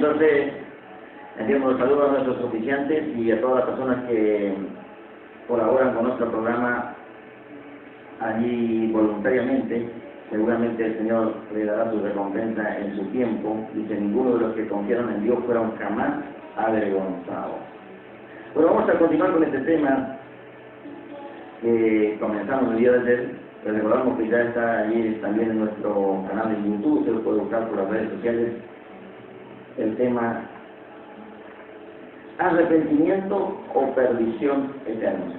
entonces enviamos los saludos a nuestros oficiantes y a todas las personas que colaboran con nuestro programa allí voluntariamente. Seguramente el Señor le dará su recompensa en su tiempo. Dice, ninguno de los que confiaron en Dios fueron jamás avergonzados. Bueno, vamos a continuar con este tema que comenzamos el día de ayer. Les recordamos que ya está allí también en nuestro canal de YouTube, se lo puede buscar por las redes sociales. El tema arrepentimiento o perdición eterna.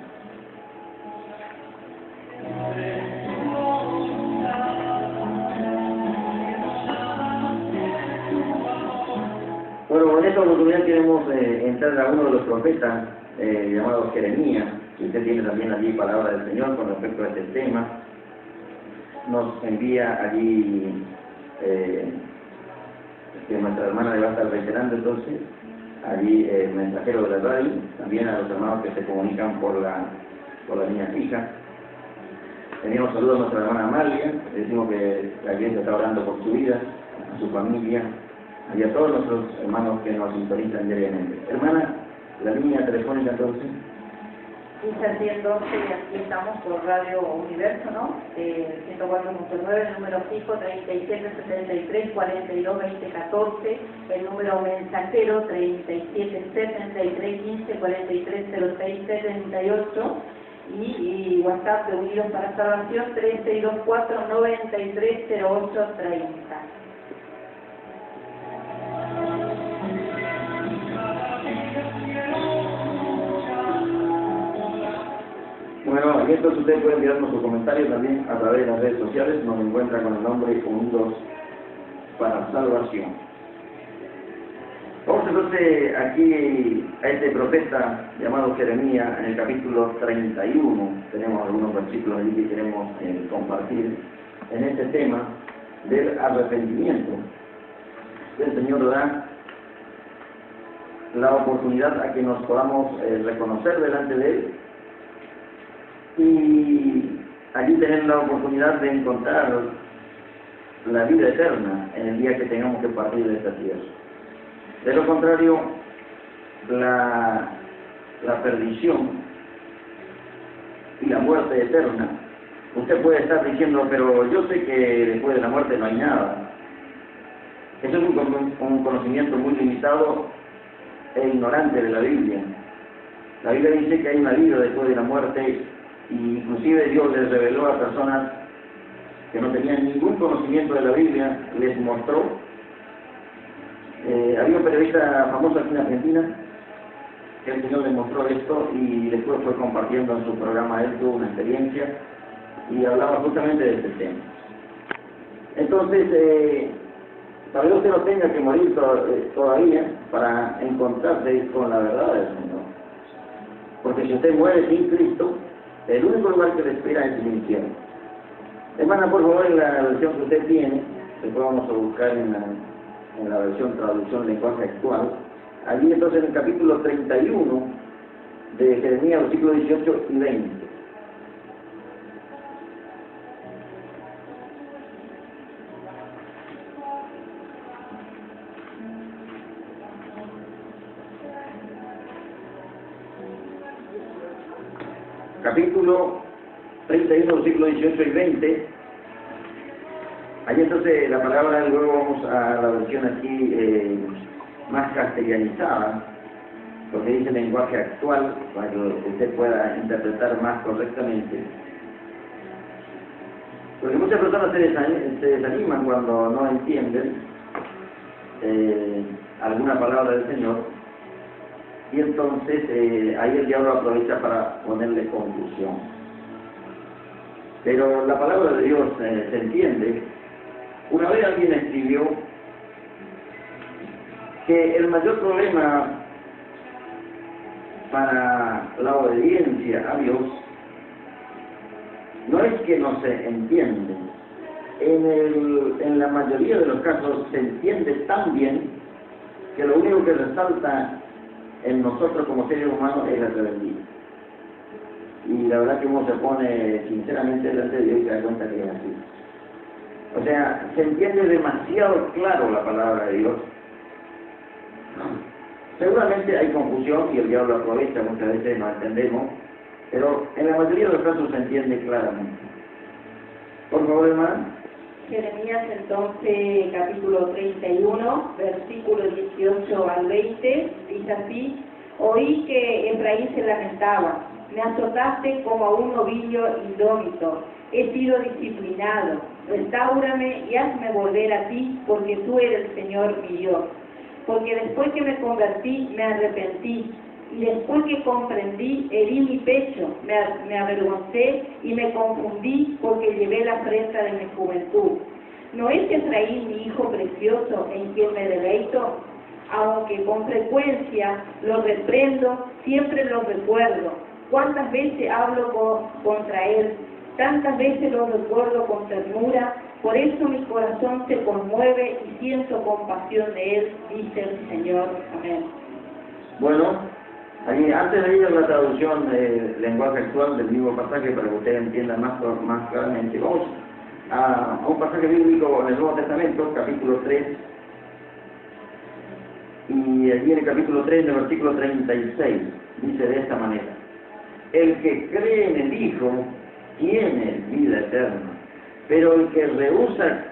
Bueno, en esta oportunidad queremos entrar a uno de los profetas llamado Jeremías, que usted tiene también allí palabra del Señor con respecto a este tema. Nos envía allí que nuestra hermana le va a estar reiterando entonces, allí el mensajero de la radio, también a los hermanos que se comunican por la línea fija. Teníamos saludos a nuestra hermana Amalia, le decimos que la iglesia está orando por su vida, a su familia, y a todos nuestros hermanos que nos sintonizan diariamente. Hermana, la línea telefónica entonces. Quizás 112, y aquí estamos por Radio Universo, ¿no? 104.9, el número fijo 3773 42 20 14, el número mensajero 3773 15 43 06 78 y WhatsApp de Unidos para Salvación 3624 93 08 30. Bueno, y entonces ustedes pueden enviarnos sus comentarios también a través de las redes sociales. Nos encuentran con el nombre Unidos para Salvación. Vamos entonces aquí a este profeta llamado Jeremías en el capítulo 31. Tenemos algunos versículos allí que queremos compartir en este tema del arrepentimiento. El Señor da la oportunidad a que nos podamos reconocer delante de Él y allí tener la oportunidad de encontrar la vida eterna en el día que tengamos que partir de esta tierra. De lo contrario, la perdición y la muerte eterna, usted puede estar diciendo, pero yo sé que después de la muerte no hay nada. Eso es un conocimiento muy limitado e ignorante de la Biblia. La Biblia dice que hay una vida después de la muerte. Y inclusive Dios les reveló a personas que no tenían ningún conocimiento de la Biblia, les mostró. Había un periodista famoso aquí en Argentina que el Señor les mostró esto y después fue compartiendo en su programa, él tuvo una experiencia y hablaba justamente de este tema. Entonces, tal vez usted no tenga que morir todavía para encontrarse con la verdad del Señor. Porque si usted muere sin Cristo, el único lugar que le espera es el infierno. Hermana, por favor, en la versión que usted tiene, después vamos a buscar en la versión traducción lenguaje actual, allí entonces en el capítulo 31 de Jeremías, versículos 18 y 20. Capítulo 31, versículos 18 y 20. Allí entonces la palabra, luego vamos a la versión aquí más castellanizada, porque dice lenguaje actual, para que usted pueda interpretar más correctamente. Porque muchas personas se desaniman cuando no entienden alguna palabra del Señor. Y entonces ahí el diablo aprovecha para ponerle confusión. Pero la palabra de Dios se entiende. Una vez alguien escribió que el mayor problema para la obediencia a Dios no es que no se entiende. En la mayoría de los casos se entiende tan bien que lo único que resalta en nosotros como seres humanos es la rebeldía. Y la verdad que uno se pone sinceramente delante de Dios y se da cuenta que es así. O sea, se entiende demasiado claro la palabra de Dios, Seguramente hay confusión y el diablo aprovecha, muchas veces no entendemos, pero en la mayoría de los casos se entiende claramente. Por favor, hermano. Jeremías entonces, capítulo 31, versículo 18 al 20, dice así: Oí que Efraín se lamentaba, me azotaste como a un novillo indómito, he sido disciplinado, restáurame y hazme volver a ti, porque tú eres el Señor mi Dios. Porque después que me convertí, me arrepentí, y después que comprendí, herí mi pecho, me avergoncé y me confundí, porque llevé la afrenta de mi juventud. ¿No es Efraín mi hijo precioso en quien me deleito? Aunque con frecuencia lo reprendo, siempre lo recuerdo. ¿Cuántas veces hablo contra él? Tantas veces lo recuerdo con ternura. Por eso mi corazón se conmueve y siento compasión de él, dice el Señor. Amén. Bueno, ahí, antes de ir a la traducción del lenguaje actual del mismo pasaje, para que ustedes entiendan más claramente, vamos a un pasaje bíblico en el Nuevo Testamento, capítulo 3, y allí en el capítulo 3, en el versículo 36, dice de esta manera: el que cree en el Hijo tiene vida eterna, pero el que rehúsa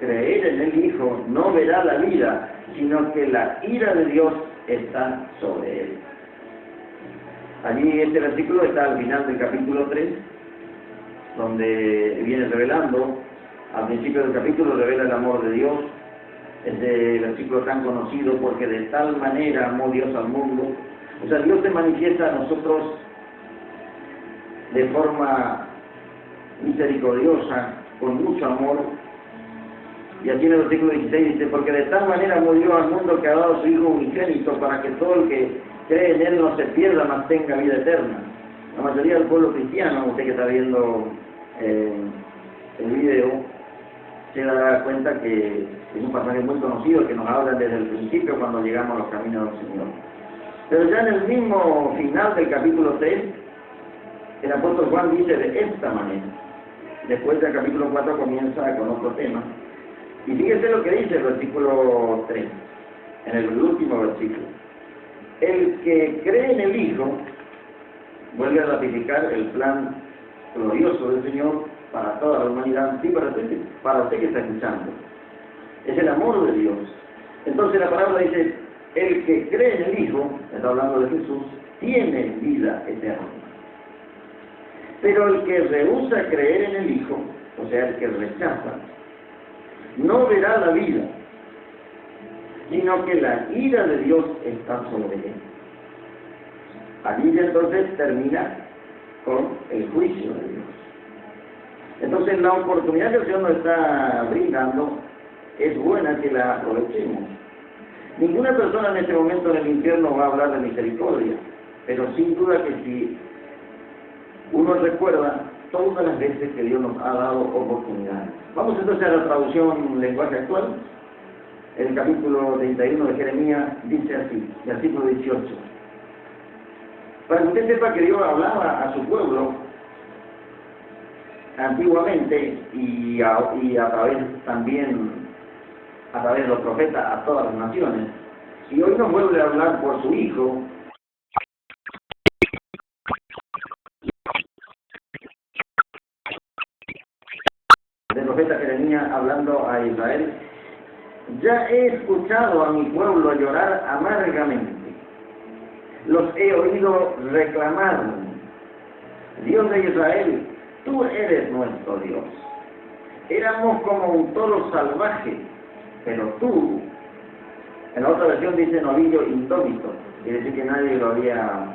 creer en el Hijo no verá la vida, sino que la ira de Dios está sobre él. Allí este versículo está al final del capítulo 3, donde viene revelando, al principio del capítulo revela el amor de Dios. Este versículo tan conocido: porque de tal manera amó Dios al mundo. O sea, Dios se manifiesta a nosotros de forma misericordiosa, con mucho amor. Y aquí en el versículo 16 dice: porque de tal manera amó Dios al mundo que ha dado a su Hijo unigénito, para que todo el que cree en Él no se pierda, mas tenga vida eterna. La mayoría del pueblo cristiano, usted que está viendo el video, se da cuenta que es un pasaje muy conocido que nos habla desde el principio cuando llegamos a los caminos del Señor. Pero ya en el mismo final del capítulo 3, el apóstol Juan dice de esta manera. Después del capítulo 4 comienza con otro tema. Y fíjese lo que dice el versículo 3, en el último versículo: el que cree en el Hijo, vuelve a ratificar el plan glorioso del Señor para toda la humanidad, sí, para usted que está escuchando. Es el amor de Dios. Entonces la palabra dice: el que cree en el Hijo, está hablando de Jesús, tiene vida eterna. Pero el que rehúsa creer en el Hijo, o sea, el que rechaza, no verá la vida, sino que la ira de Dios está sobre él. Allí ya entonces termina con el juicio de Dios. Entonces la oportunidad que el Señor nos está brindando es buena que la aprovechemos. Ninguna persona en este momento en el infierno va a hablar de misericordia, pero sin duda que si uno recuerda todas las veces que Dios nos ha dado oportunidades. Vamos entonces a la traducción lenguaje actual. El capítulo 31 de Jeremías dice así, versículo 18: para que usted sepa que Dios hablaba a su pueblo antiguamente y a través también, a través de los profetas, a todas las naciones, y hoy nos vuelve a hablar por su Hijo. El profeta Jeremías hablando a Israel: ya he escuchado a mi pueblo llorar amargamente, los he oído reclamar: Dios de Israel, tú eres nuestro Dios. Éramos como un toro salvaje, pero tú, en la otra versión dice novillo indómito, quiere decir que nadie lo había...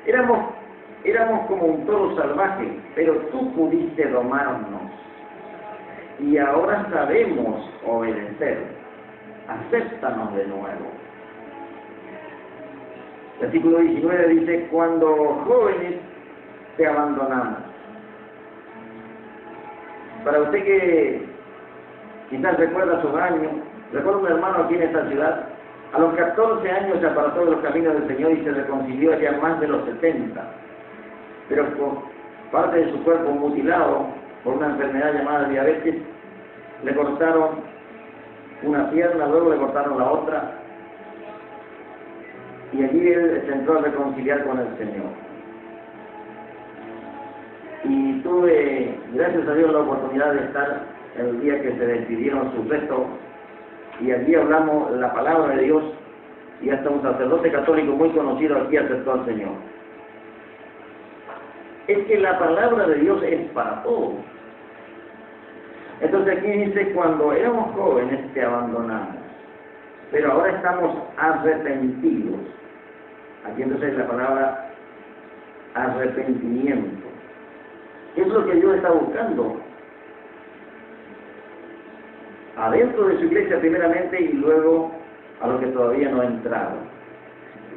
Éramos como un toro salvaje, pero tú pudiste domarnos. Y ahora sabemos obedecer. Acéptanos de nuevo. Versículo 19 dice: cuando jóvenes te abandonamos. Para usted que quizás recuerda sus años, recuerdo un hermano aquí en esta ciudad, a los 14 años se apartó de los caminos del Señor y se reconcilió ya más de los 70, pero por parte de su cuerpo mutilado por una enfermedad llamada diabetes, le cortaron una pierna, luego le cortaron la otra, Y allí él se entró a reconciliar con el Señor. Y tuve, gracias a Dios, la oportunidad de estar el día que se decidieron sus restos, y allí hablamos la palabra de Dios, y hasta un sacerdote católico muy conocido aquí aceptó al Señor. Es que la palabra de Dios es para todos. Entonces aquí dice, cuando éramos jóvenes te abandonamos, pero ahora estamos arrepentidos. Aquí entonces la palabra arrepentimiento. ¿Qué es lo que Dios está buscando? Adentro de su iglesia primeramente y luego a los que todavía no han entrado.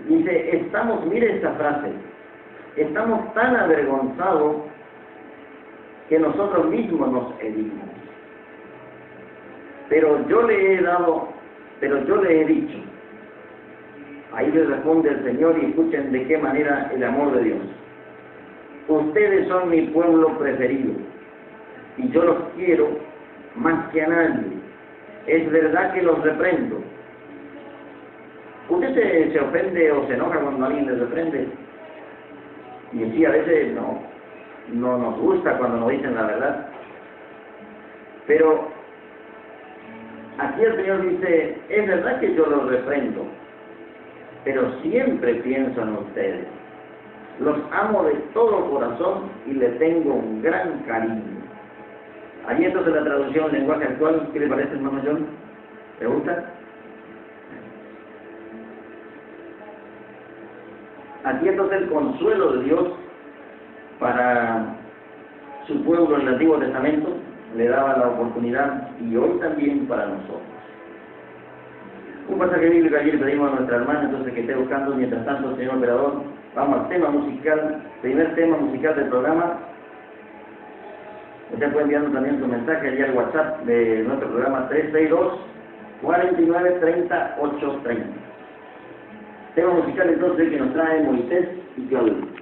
Dice, estamos, mire esta frase, estamos tan avergonzados que nosotros mismos nos herimos. Pero yo le he dicho, ahí le responde el Señor y escuchen de qué manera el amor de Dios. Ustedes son mi pueblo preferido y yo los quiero más que a nadie. Es verdad que los reprendo. ¿Usted se ofende o se enoja cuando alguien le reprende? Y sí, a veces no nos gusta cuando nos dicen la verdad. Pero aquí el Señor dice, es verdad que yo los reprendo, pero siempre pienso en ustedes. Los amo de todo corazón y les tengo un gran cariño. Allí entonces la traducción en lenguaje actual, ¿qué le parece, hermano John? ¿Le gusta? Aquí entonces el consuelo de Dios para su pueblo en el Antiguo Testamento le daba la oportunidad, y hoy también para nosotros. Un pasaje bíblico allí le pedimos a nuestra hermana entonces que esté buscando. Mientras tanto, señor operador, vamos al tema musical, primer tema musical del programa. Usted puede enviarnos también su mensaje allí al WhatsApp de nuestro programa 362-4930-830. Tema musical entonces que nos trae Moisés y Claudio.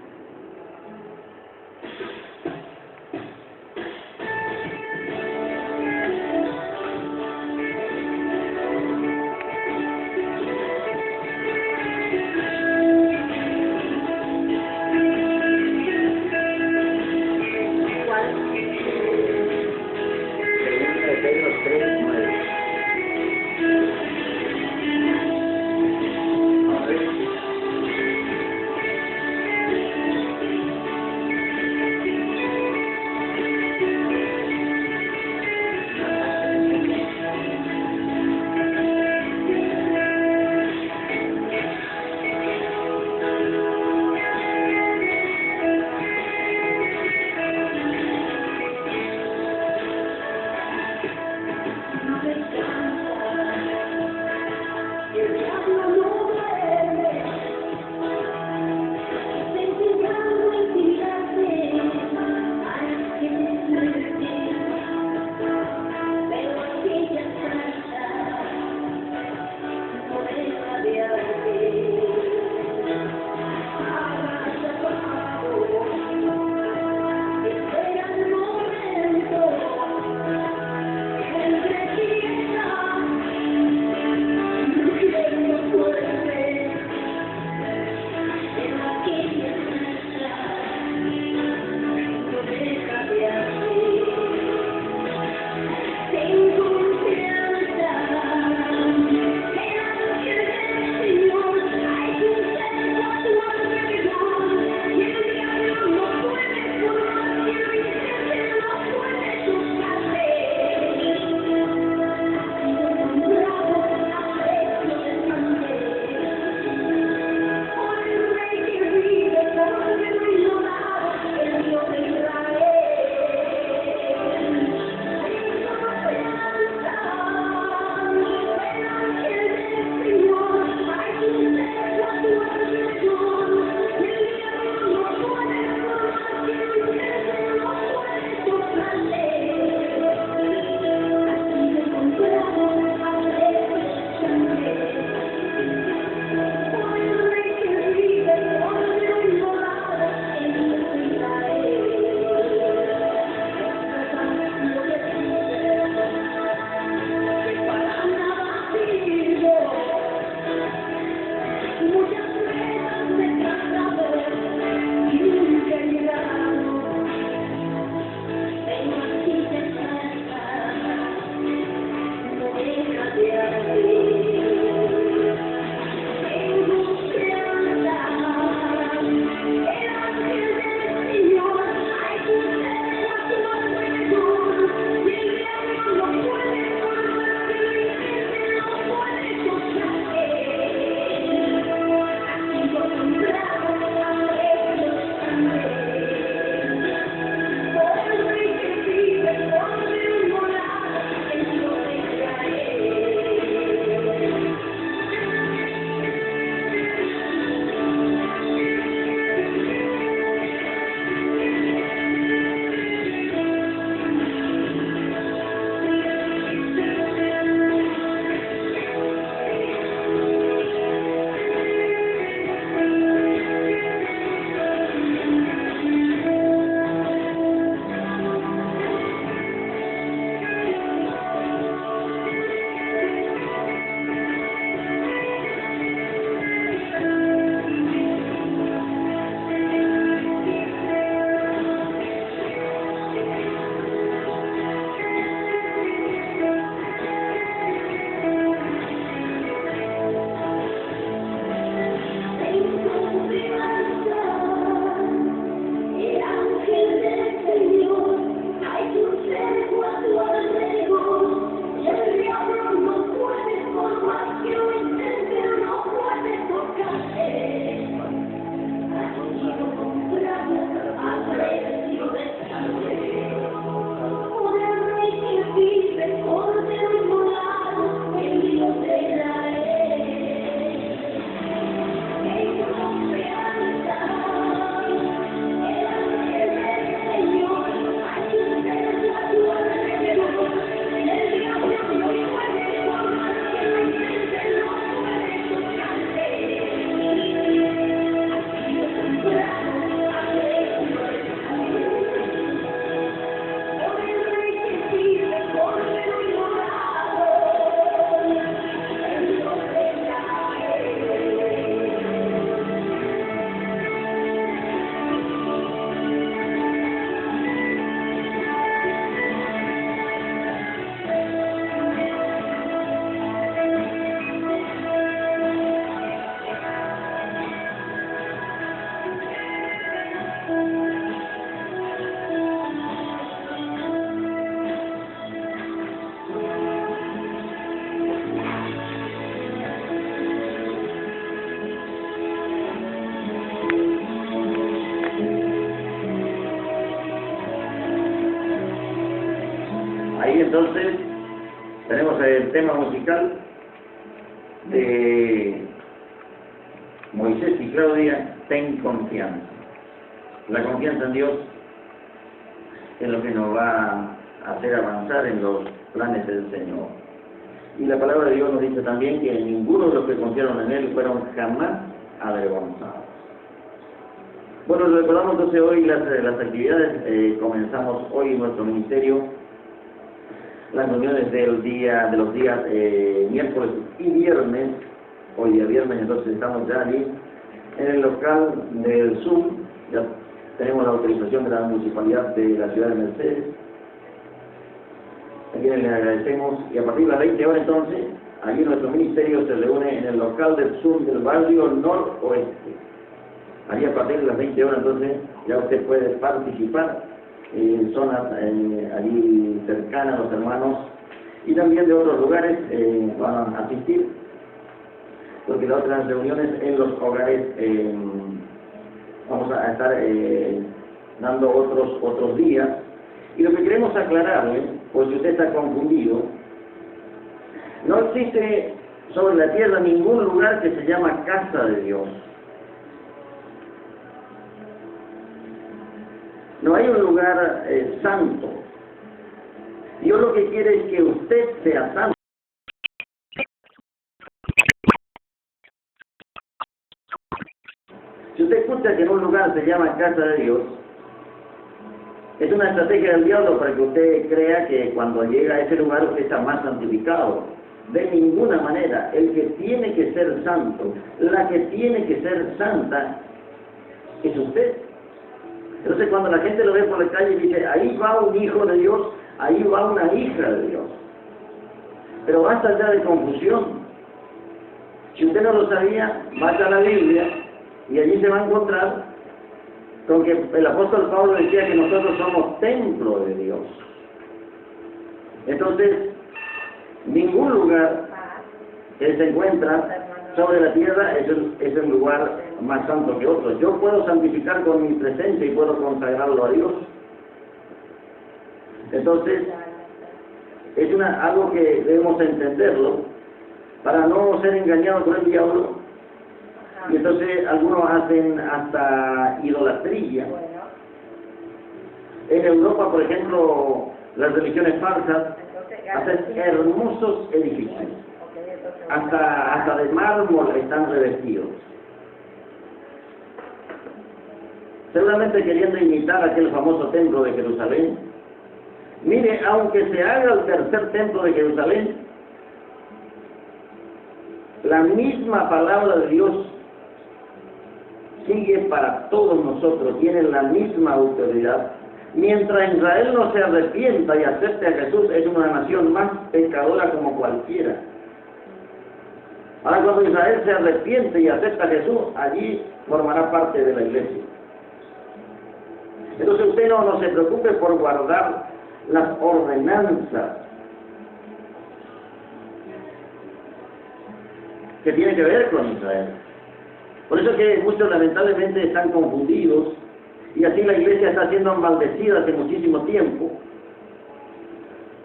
entonces tenemos el tema musical de Moisés y Claudia, ten confianza. La confianza en Dios es lo que nos va a hacer avanzar en los planes del Señor. Y la palabra de Dios nos dice también que ninguno de los que confiaron en Él fueron jamás avergonzados. Bueno, recordamos entonces hoy las actividades. Comenzamos hoy nuestro ministerio, las reuniones de los días miércoles y viernes. Hoy día viernes, entonces estamos ya allí en el local del Zoom. Ya tenemos la autorización de la municipalidad de la ciudad de Mercedes, a quienes le agradecemos. Y a partir de las 20 horas entonces, allí nuestro ministerio se reúne en el local del Zoom del barrio noroeste. Allí a partir de las 20 horas entonces ya usted puede participar en zonas allí cercanas, los hermanos, y también de otros lugares van a asistir, porque las otras reuniones en los hogares vamos a estar dando otros días. Y lo que queremos aclararle, por si usted está confundido, no existe sobre la tierra ningún lugar que se llama casa de Dios. No hay un lugar santo. Dios lo que quiere es que usted sea santo. Si usted escucha que en un lugar se llama casa de Dios, es una estrategia del diablo para que usted crea que cuando llega a ese lugar usted está más santificado. De ninguna manera. El que tiene que ser santo, la que tiene que ser santa, es usted. Entonces cuando la gente lo ve por la calle y dice, ahí va un hijo de Dios, ahí va una hija de Dios. Pero basta ya de confusión. Si usted no lo sabía, vaya a la Biblia y allí se va a encontrar con que el apóstol Pablo decía que nosotros somos templo de Dios. Entonces, ningún lugar que se encuentra sobre la tierra es el lugar más santo que otro. Yo puedo santificar con mi presencia y puedo consagrarlo a Dios. Entonces, es algo que debemos entenderlo para no ser engañados por el diablo. Y entonces algunos hacen hasta idolatría. En Europa, por ejemplo, las religiones falsas hacen hermosos edificios. Hasta de mármol están revestidos. Seguramente queriendo imitar aquel famoso templo de Jerusalén. Mire, aunque se haga el tercer templo de Jerusalén, la misma palabra de Dios sigue para todos nosotros, tiene la misma autoridad. Mientras Israel no se arrepienta y acepte a Jesús, es una nación más pecadora como cualquiera. Ahora cuando Israel se arrepiente y acepta a Jesús, allí formará parte de la iglesia. Entonces usted no se preocupe por guardar las ordenanzas que tienen que ver con Israel. Por eso que muchos lamentablemente están confundidos y así la iglesia está siendo maldecida hace muchísimo tiempo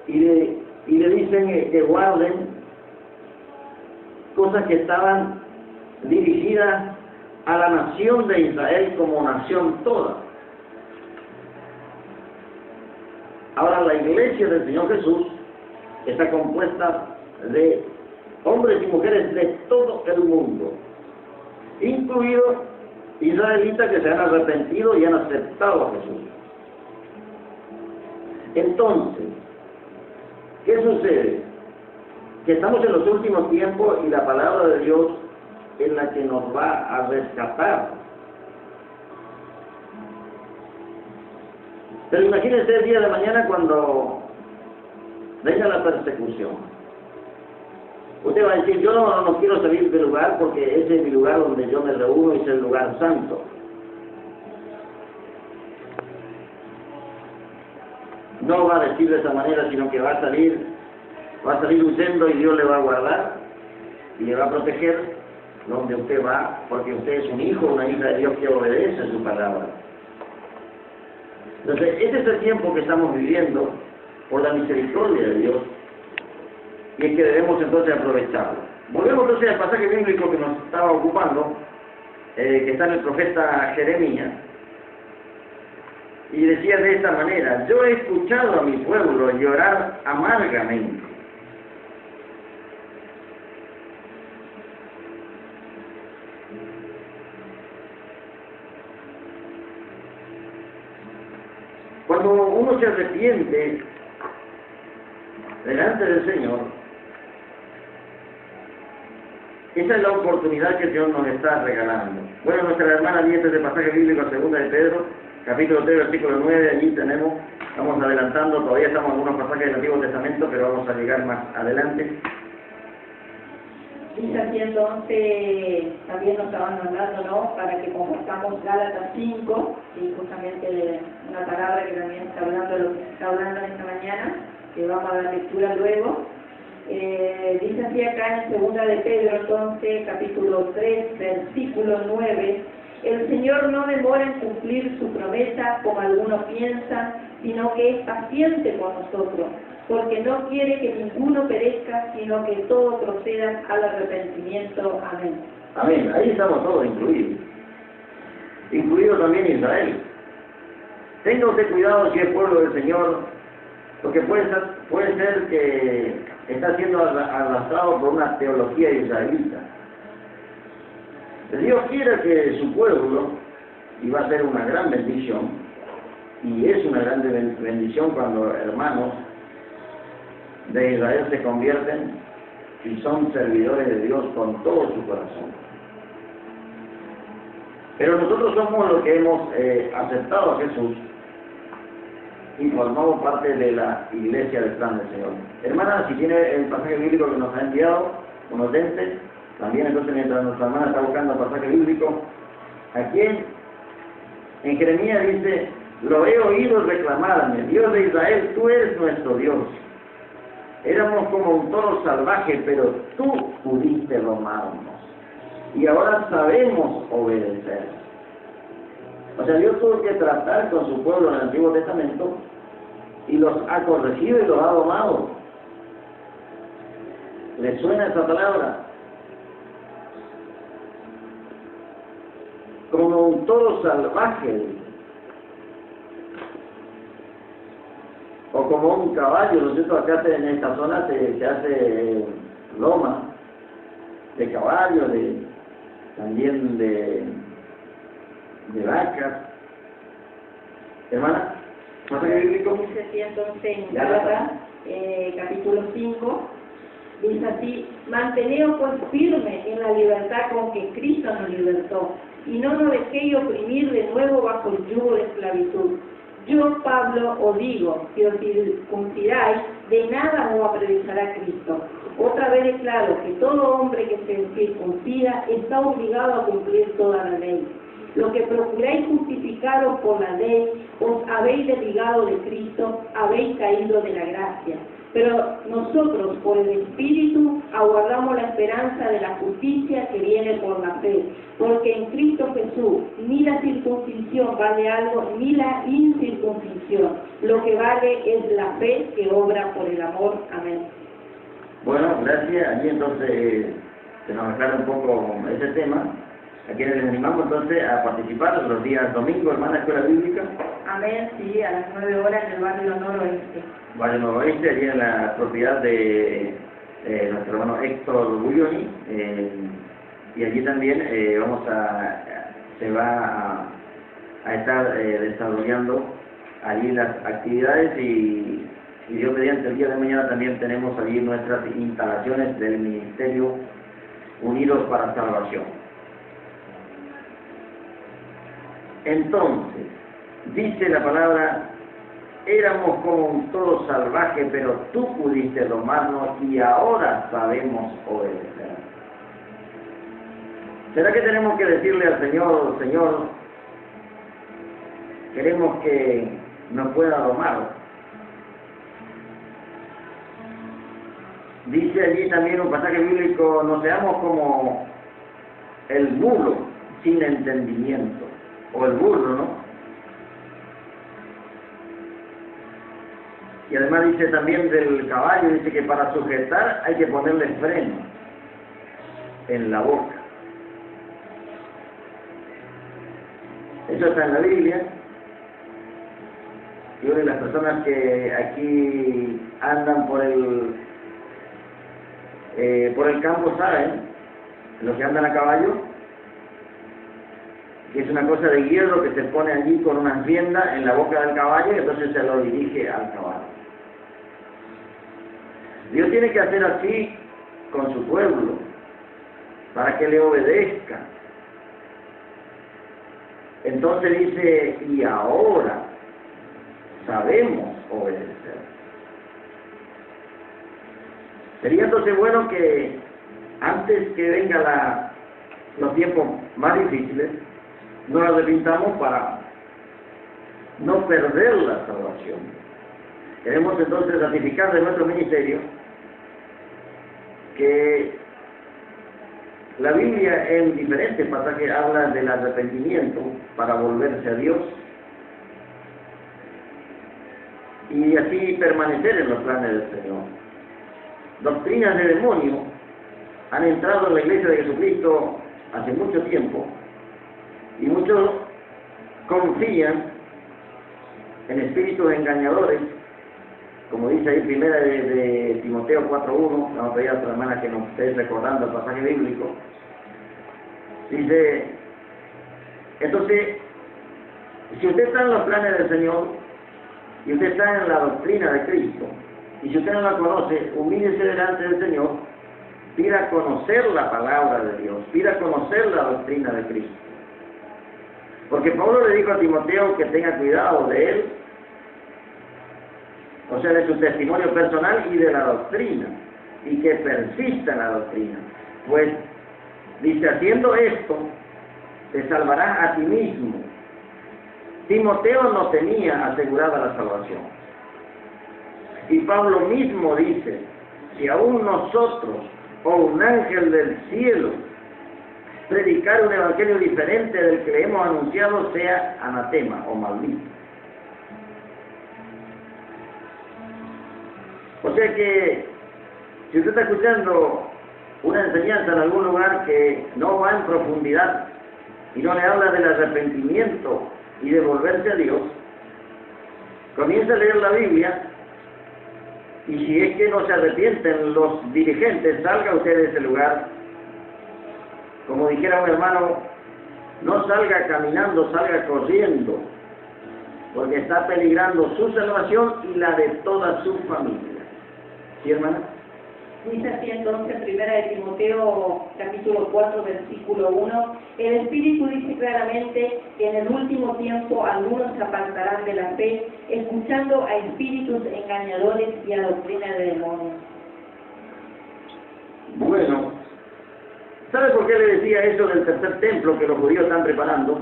y le dicen que guarden cosas que estaban dirigidas a la nación de Israel como nación toda. Ahora la iglesia del Señor Jesús está compuesta de hombres y mujeres de todo el mundo, incluidos israelitas que se han arrepentido y han aceptado a Jesús. Entonces, ¿qué sucede? Que estamos en los últimos tiempos y la palabra de Dios es la que nos va a rescatar. Pero imagínense el día de mañana cuando venga la persecución. Usted va a decir, yo no quiero salir del lugar porque ese es mi lugar donde yo me reúno y es el lugar santo. No va a decir de esa manera, sino que va a salir huyendo y Dios le va a guardar y le va a proteger donde usted va, porque usted es un hijo, una hija de Dios que obedece su palabra. Entonces, este es el tiempo que estamos viviendo, por la misericordia de Dios, y es que debemos entonces aprovecharlo. Volvemos entonces al pasaje bíblico que nos estaba ocupando, que está en el profeta Jeremías, y decía de esta manera: yo he escuchado a mi pueblo llorar amargamente. Cuando uno se arrepiente delante del Señor, esa es la oportunidad que el Señor nos está regalando. Bueno, nuestra hermana dice de pasaje bíblico, segunda de Pedro, capítulo 3, versículo 9, allí tenemos, estamos adelantando, todavía estamos en algunos pasajes del Antiguo Testamento, pero vamos a llegar más adelante. Dice así entonces, también nos estaban mandando, ¿no?, para que compartamos Gálatas 5, y justamente una palabra que también está hablando de lo que se está hablando en esta mañana, que vamos a dar lectura luego. Dice así acá en segunda de Pedro, entonces, capítulo 3, versículo 9, el Señor no demora en cumplir su promesa, como algunos piensan, sino que es paciente con nosotros, porque no quiere que ninguno perezca, sino que todos procedan al arrepentimiento. Amén. Amén. Ahí estamos todos incluidos. Incluido también Israel. Tenga usted cuidado si es pueblo del Señor, porque puede ser que está siendo arrastrado por una teología israelita. Dios quiere que su pueblo, y va a ser una gran bendición, y es una gran bendición cuando hermanos de Israel se convierten y son servidores de Dios con todo su corazón. Pero nosotros somos los que hemos aceptado a Jesús y formamos parte de la iglesia del plan del Señor. Hermana, si tiene el pasaje bíblico que nos ha enviado, unos lentes, también entonces mientras nuestra hermana está buscando el pasaje bíblico, aquí en Jeremías dice: lo he oído reclamarme, Dios de Israel, tú eres nuestro Dios. Éramos como un toro salvaje, pero tú pudiste domarnos. Y ahora sabemos obedecer. O sea, Dios tuvo que tratar con su pueblo en el Antiguo Testamento y los ha corregido y los ha domado. ¿Le suena esa palabra? Como un toro salvaje, o como un caballo, ¿no es cierto? Acá en esta zona se hace loma de caballo, también de vacas. Hermana, ¿pasaje bíblico? Dice así entonces en Gálatas, capítulo 5, dice así: manteneos pues firme en la libertad con que Cristo nos libertó, y no nos dejéis oprimir de nuevo bajo el yugo de esclavitud. Yo, Pablo, os digo, si os circuncidáis, de nada os aprovechará Cristo. Otra vez es claro que todo hombre que se circuncida está obligado a cumplir toda la ley. Lo que procuráis justificaros por la ley, os habéis desligado de Cristo, habéis caído de la gracia. Pero nosotros, por el Espíritu, aguardamos la esperanza de la justicia que viene por la fe. Porque en Cristo Jesús ni la circuncisión vale algo, ni la incircuncisión. Lo que vale es la fe que obra por el amor. Amén. Bueno, gracias. Allí entonces se nos aclara un poco ese tema. A quienes les animamos entonces a participar los días domingos, hermana Escuela Bíblica. Amén, sí, a las 9 horas en el barrio Noroeste. Barrio Noroeste, allí en la propiedad de nuestro hermano Héctor Bulloni, y allí también se va a estar desarrollando allí las actividades, y Dios mediante el día de mañana también tenemos allí nuestras instalaciones del Ministerio Unidos para Salvación. Entonces, dice la palabra: éramos como un toro salvaje, pero tú pudiste domarnos y ahora sabemos obedecer. ¿Será que tenemos que decirle al Señor: Señor, queremos que nos pueda domar? Dice allí también un pasaje bíblico: no seamos como el mulo sin entendimiento, o el burro, ¿no? Y además dice también del caballo, dice que para sujetar hay que ponerle freno en la boca. Eso está en la Biblia. Y una de las personas que aquí andan por el campo saben, los que andan a caballo, que es una cosa de hierro que se pone allí con una enfienda en la boca del caballo y entonces se lo dirige al caballo. Dios tiene que hacer así con su pueblo, para que le obedezca. Entonces dice, y ahora sabemos obedecer. Sería entonces bueno que antes que vengan los tiempos más difíciles, nos arrepintamos para no perder la salvación. Queremos entonces ratificar de nuestro ministerio que la Biblia en diferentes pasajes habla del arrepentimiento para volverse a Dios y así permanecer en los planes del Señor. Doctrinas de demonio han entrado en la Iglesia de Jesucristo hace mucho tiempo y muchos confían en espíritus engañadores, como dice ahí primera de Timoteo 4:1, vamos a pedir a otra hermana que nos esté recordando el pasaje bíblico. Dice, entonces, si usted está en los planes del Señor, y usted está en la doctrina de Cristo, y si usted no la conoce, humíllese delante del Señor, pida conocer la palabra de Dios, pida conocer la doctrina de Cristo. Porque Pablo le dijo a Timoteo que tenga cuidado de él, o sea, de su testimonio personal y de la doctrina, y que persista en la doctrina. Pues, dice, haciendo esto, te salvarás a ti mismo. Timoteo no tenía asegurada la salvación. Y Pablo mismo dice, si aún nosotros o un ángel del cielo predicar un evangelio diferente del que le hemos anunciado, sea anatema o maldito. O sea que, si usted está escuchando una enseñanza en algún lugar que no va en profundidad y no le habla del arrepentimiento y de volverse a Dios, comienza a leer la Biblia y si es que no se arrepienten los dirigentes, salga usted de ese lugar. Como dijera un hermano, no salga caminando, salga corriendo, porque está peligrando su salvación y la de toda su familia. ¿Sí, hermana? Dice así entonces, primera de Timoteo, capítulo 4, versículo 1, el Espíritu dice claramente que en el último tiempo algunos se apartarán de la fe, escuchando a espíritus engañadores y a doctrina de demonios. Bueno, ¿sabe por qué le decía eso del tercer templo que los judíos están preparando?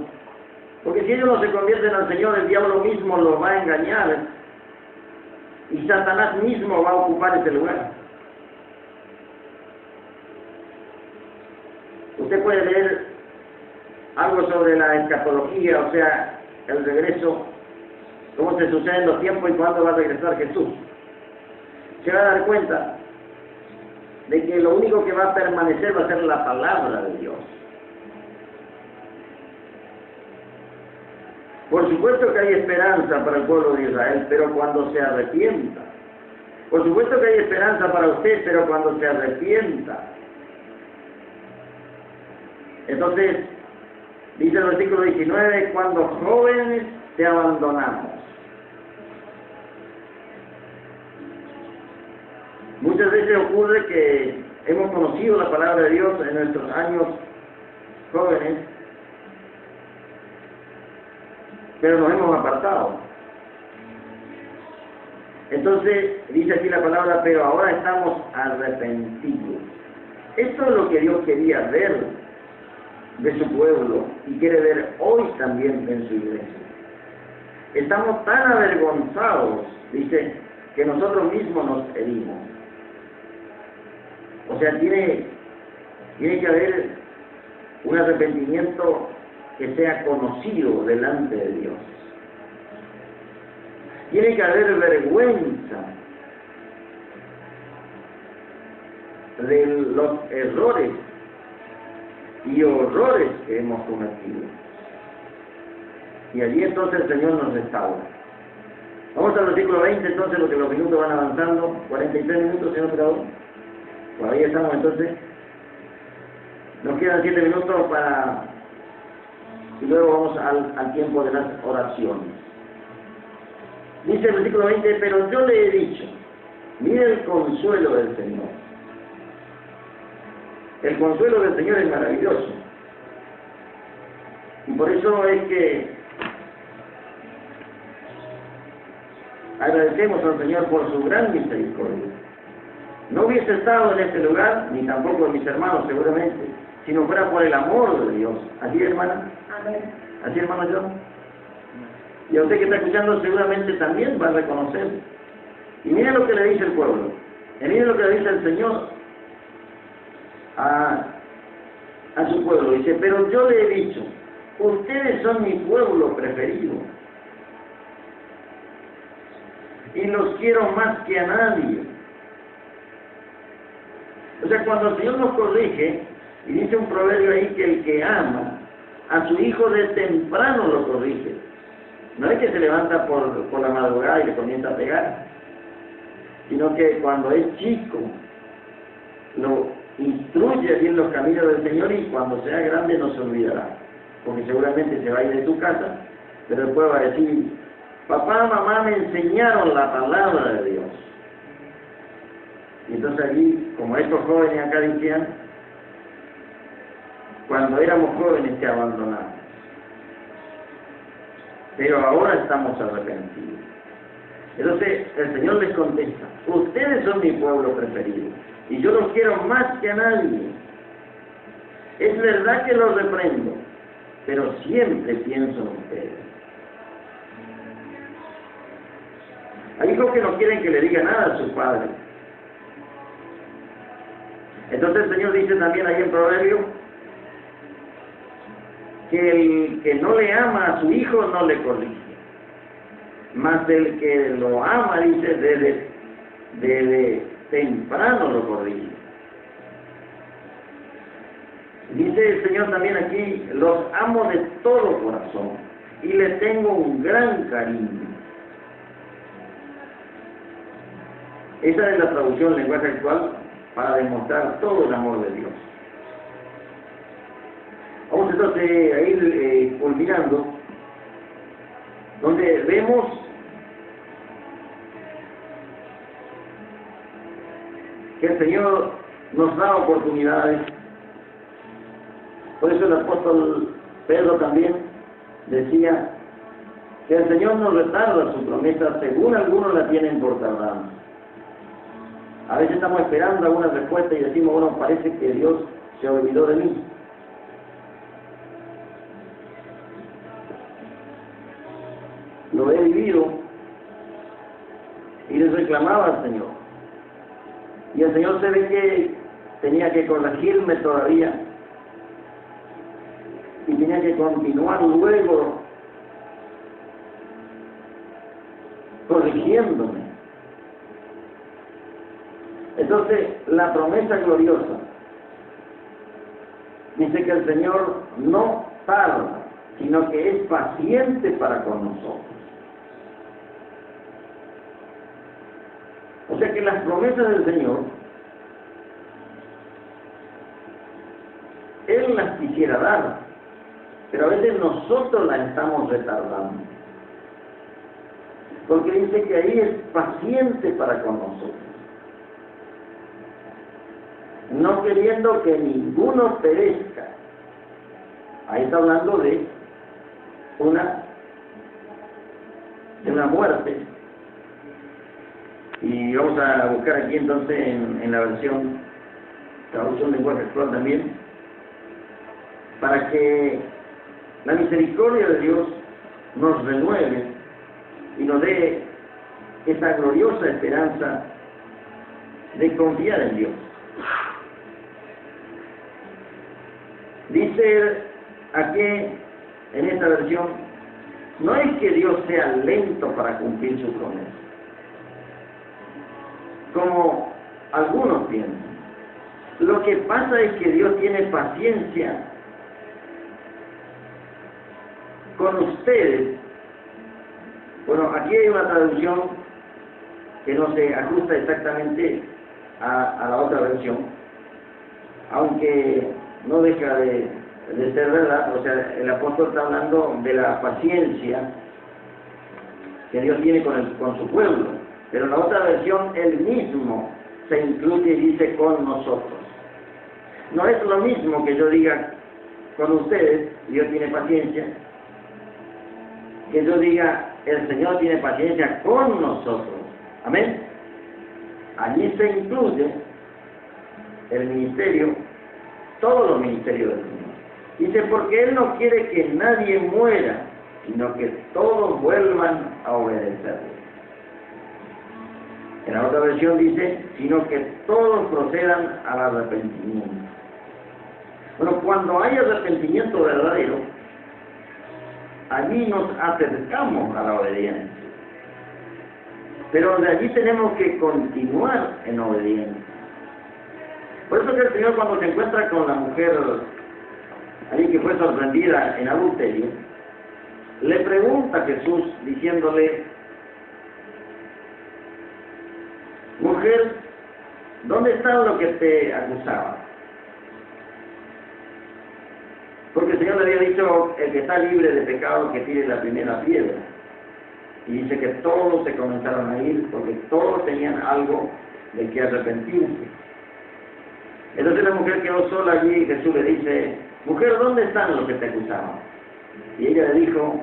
Porque si ellos no se convierten al Señor, el diablo mismo los va a engañar y Satanás mismo va a ocupar ese lugar. Usted puede leer algo sobre la escatología, o sea, el regreso, cómo se suceden los tiempos y cuándo va a regresar Jesús. Se va a dar cuenta de que lo único que va a permanecer va a ser la palabra de Dios. Por supuesto que hay esperanza para el pueblo de Israel, pero cuando se arrepienta. Por supuesto que hay esperanza para usted, pero cuando se arrepienta. Entonces, dice el versículo 19, cuando jóvenes te abandonamos. Muchas veces ocurre que hemos conocido la palabra de Dios en nuestros años jóvenes, pero nos hemos apartado. Entonces, dice aquí la palabra, pero ahora estamos arrepentidos. Esto es lo que Dios quería ver de su pueblo y quiere ver hoy también en su iglesia. Estamos tan avergonzados, dice, que nosotros mismos nos herimos. O sea, tiene que haber un arrepentimiento que sea conocido delante de Dios. Tiene que haber vergüenza de los errores y horrores que hemos cometido. Y allí entonces el Señor nos restaura. Vamos al versículo 20, entonces, porque los minutos van avanzando. 43 minutos, señor operador. Por ahí estamos entonces. Nos quedan 7 minutos para... Y luego vamos al tiempo de las oraciones. Dice el versículo 20, pero yo le he dicho, mire el consuelo del Señor. El consuelo del Señor es maravilloso. Y por eso es que agradecemos al Señor por su gran misericordia. No hubiese estado en este lugar, ni tampoco de mis hermanos seguramente, si no fuera por el amor de Dios. ¿Así, hermana? Amén. ¿Así, hermano John? Y a usted que está escuchando seguramente también va a reconocer. Y mire lo que le dice el pueblo. Y mire lo que le dice el Señor a su pueblo. Dice, pero yo le he dicho, ustedes son mi pueblo preferido. Y los quiero más que a nadie. O sea, cuando el Señor nos corrige, y dice un proverbio ahí que el que ama a su hijo de temprano lo corrige. No es que se levanta por la madrugada y le comienza a pegar, sino que cuando es chico lo instruye bien los caminos del Señor y cuando sea grande no se olvidará, porque seguramente se va a ir de tu casa, pero después va a decir, papá, mamá me enseñaron la palabra de Dios. Y entonces allí, como estos jóvenes acá decían, cuando éramos jóvenes te abandonamos, pero ahora estamos arrepentidos. Entonces el Señor les contesta, ustedes son mi pueblo preferido, y yo los quiero más que a nadie. Es verdad que los reprendo, pero siempre pienso en ustedes. Hay hijos que no quieren que le diga nada a sus padres. Entonces el Señor dice también ahí en Proverbio que el que no le ama a su hijo no le corrige, mas el que lo ama, dice, desde temprano lo corrige. Dice el Señor también aquí, los amo de todo corazón y les tengo un gran cariño. Esa es la traducción lenguaje actual para demostrar todo el amor de Dios. Vamos entonces a ir culminando, donde vemos que el Señor nos da oportunidades. Por eso el apóstol Pedro también decía que el Señor no retarda su promesa, según algunos la tienen por tardanza. A veces estamos esperando alguna respuesta y decimos, bueno, parece que Dios se olvidó de mí. Lo he vivido y les reclamaba al Señor. Y el Señor se ve que tenía que corregirme todavía y tenía que continuar luego corrigiéndome. Entonces, la promesa gloriosa dice que el Señor no tarda, sino que es paciente para con nosotros. O sea que las promesas del Señor, Él las quisiera dar, pero a veces nosotros las estamos retardando. Porque dice que ahí es paciente para con nosotros, no queriendo que ninguno perezca. Ahí está hablando de una muerte. Y vamos a buscar aquí entonces en la traducción lenguaje actual también, para que la misericordia de Dios nos renueve y nos dé esa gloriosa esperanza de confiar en Dios. Dice aquí en esta versión, No es que Dios sea lento para cumplir su promesa, como algunos piensan. Lo que pasa es que Dios tiene paciencia con ustedes. Bueno, aquí hay una traducción que no se ajusta exactamente a la otra versión, aunque no deja de ser verdad. O sea, el apóstol está hablando de la paciencia que Dios tiene con su pueblo, pero en la otra versión él mismo se incluye y dice con nosotros. No es lo mismo que yo diga con ustedes, Dios tiene paciencia, que yo diga el Señor tiene paciencia con nosotros. Amén. Allí se incluye el ministerio, todos los ministerios del Señor. Dice, porque Él no quiere que nadie muera, sino que todos vuelvan a obedecerle. En la otra versión dice, sino que todos procedan al arrepentimiento. Bueno, cuando hay arrepentimiento verdadero, allí nos acercamos a la obediencia. Pero de allí tenemos que continuar en obediencia. Por eso que el Señor, cuando se encuentra con la mujer allí que fue sorprendida en adulterio, le pregunta a Jesús diciéndole, mujer, ¿dónde está lo que te acusaba? Porque el Señor le había dicho, el que está libre de pecado, que tire la primera piedra. Y dice que todos se comenzaron a ir, porque todos tenían algo de que arrepentirse. Entonces la mujer quedó sola allí y Jesús le dice, mujer, ¿dónde están los que te acusaban? Y ella le dijo,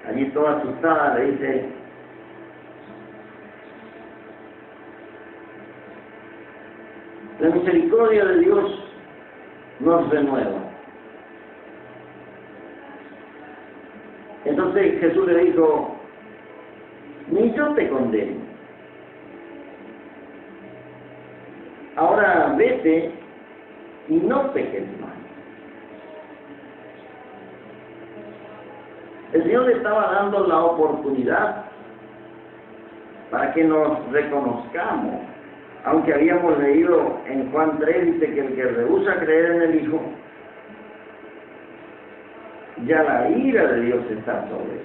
allí toda asustada, le dice, la misericordia de Dios nos renueva. Entonces Jesús le dijo, ni yo te condeno. Ahora vete y no peques más. El Señor le estaba dando la oportunidad para que nos reconozcamos. Aunque habíamos leído en Juan 3, dice que el que rehúsa creer en el Hijo, ya la ira de Dios está sobre él.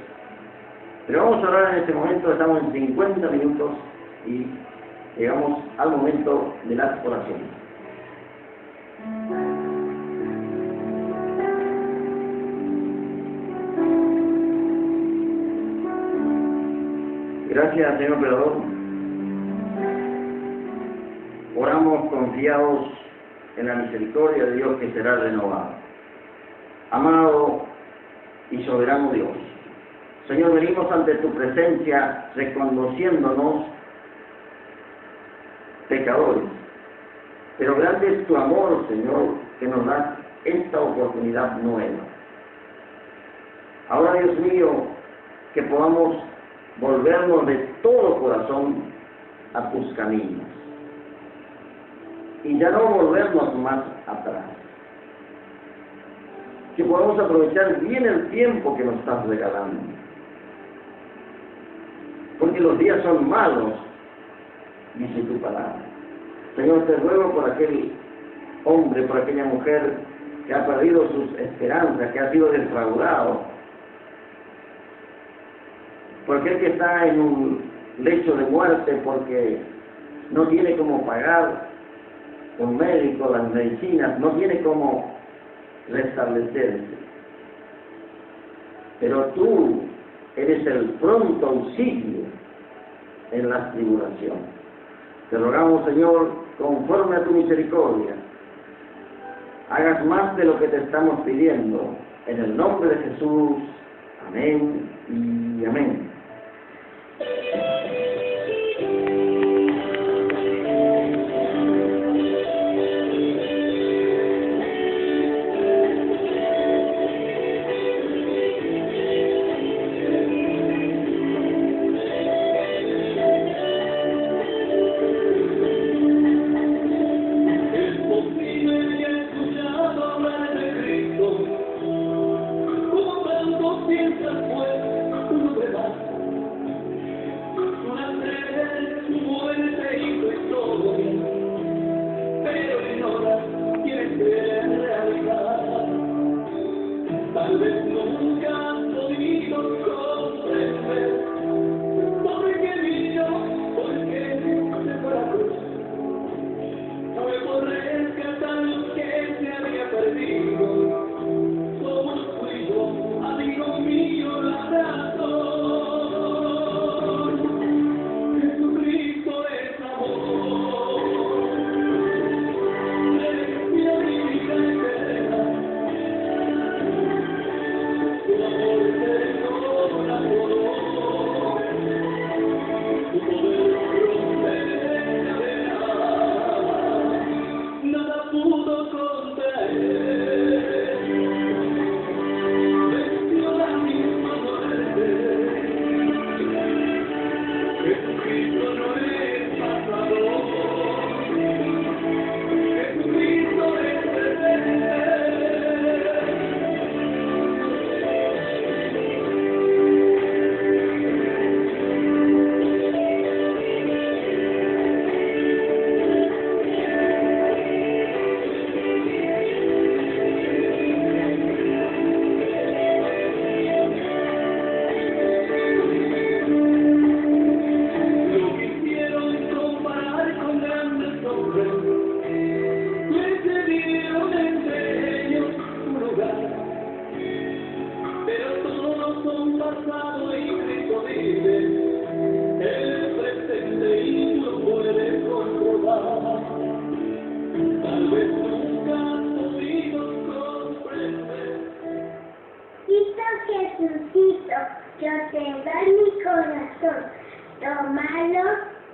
Pero vamos a orar en este momento, estamos en 50 minutos y llegamos al momento de las oraciones. Gracias, Señor Creador. Oramos confiados en la misericordia de Dios que será renovada. Amado y soberano Dios, Señor, venimos ante tu presencia reconociéndonos pecadores, pero grande es tu amor, Señor, que nos da esta oportunidad nueva. Ahora, Dios mío, que podamos volvernos de todo corazón a tus caminos y ya no volvernos más atrás. Que podamos aprovechar bien el tiempo que nos estás regalando, porque los días son malos, dice tu palabra. Señor, te ruego por aquel hombre, por aquella mujer que ha perdido sus esperanzas, que ha sido defraudado, por aquel que está en un lecho de muerte porque no tiene cómo pagar un médico, las medicinas, no tiene cómo restablecerse. Pero tú eres el pronto auxilio en las tribulaciones. Te rogamos, Señor, conforme a tu misericordia, hagas más de lo que te estamos pidiendo. En el nombre de Jesús. Amén y amén. Jesucito, yo te doy mi corazón. Tómalo,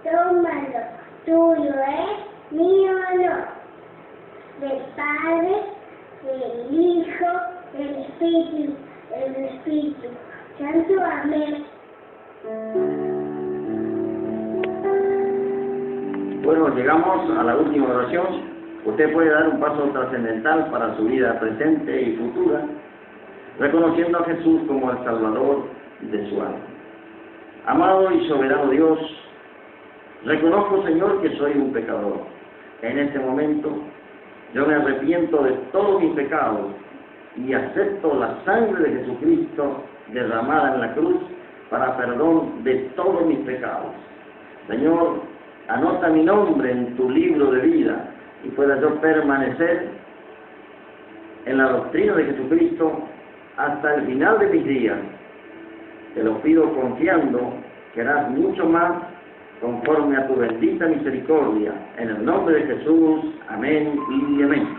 tómalo, tuyo es, mío no. Del Padre, del Hijo, del Espíritu Santo. Amén. Bueno, llegamos a la última oración. Usted puede dar un paso trascendental para su vida presente y futura, reconociendo a Jesús como el Salvador de su alma. Amado y soberano Dios, reconozco, Señor, que soy un pecador. En este momento, yo me arrepiento de todos mis pecados y acepto la sangre de Jesucristo derramada en la cruz para perdón de todos mis pecados. Señor, anota mi nombre en tu libro de vida y pueda yo permanecer en la doctrina de Jesucristo hasta el final de mis días. Te lo pido confiando que harás mucho más conforme a tu bendita misericordia. En el nombre de Jesús, amén y amén.